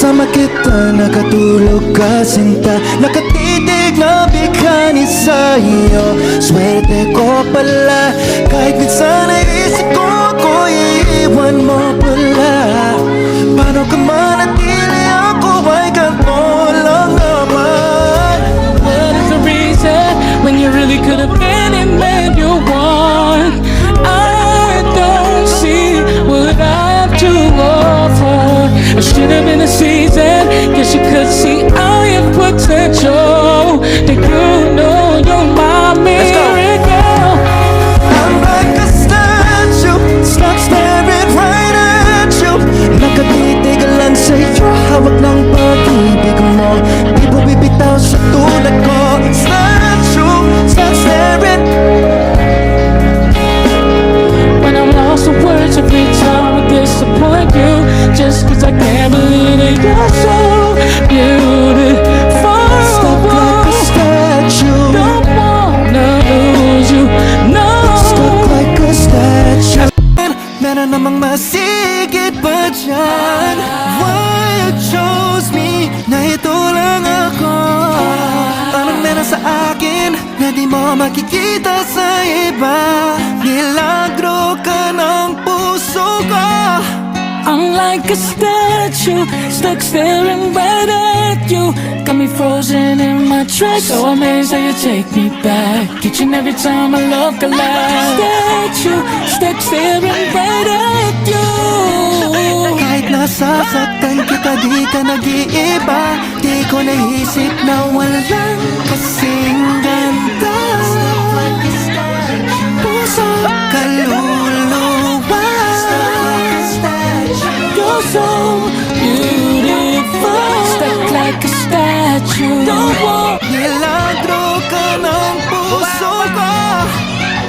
Kasama kita, nakatulog ka sinta, nakatitig na bigani sa iyo. Swerte ko pala, kahit minsan naisip ko ako iiwan mo pala. Paano ka manatili, ako ay ganito lang naman. What is the reason when you really could have been the man you want? I don't see what I have to offer. I should have been a season, guess you could see all your potential. That you know you're my miracle. I'm like a statue, stuck staring right at you. Nakatitig lang sa'yo, hawak ng pag-ibig mo. Di mo bibitaw sa tulad ko. Statue, stuck staring. When I'm lost for words every time I disappoint you, just cause I can't believe that you're so beautiful. Stuck like a statue, Don't wanna lose you, no. stuck like a statue. Meron namang masigit pa dyan. Why you chose me, na ito lang ako? Anong meron sa akin, na di mo makikita sa iba? Milagro ka ng puso ko. I'm like a statue, stuck staring right at you. Got me frozen in my tracks, so amazed how you take me back. Each and every time I look alive. Statue, stuck staring right at you. Kahit nasasaktan kita, di ka nag-iiba. Di ko naisip na walang kasing ganda. Puso, kaluluwa. You're so beautiful, stuck like a statue. Don't want. Milagro ka ng puso ko.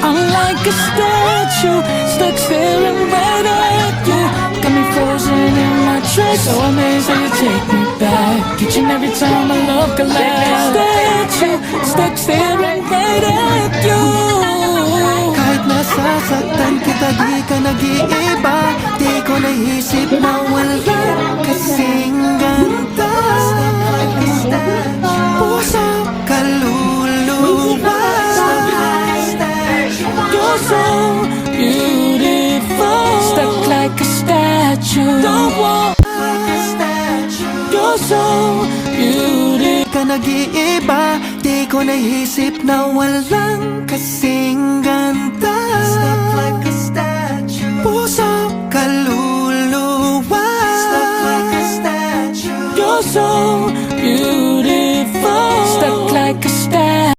I'm like a statue, stuck staring right at you. Got me frozen in my tracks, so amazed how you take me back. Each and every time I look alive. Statue, stuck staring right at you. Kahit nasasaktan kita, di ka nag-iiba. Di ko naisip na walang kasing ganda. Puso, kaluluwa. You're so beautiful, stuck like a statue. Don't want. You're so beautiful. Ka nag-iiba, di ko naisip na walang kasing ganda. Puso, kaluluwa. You're so beautiful.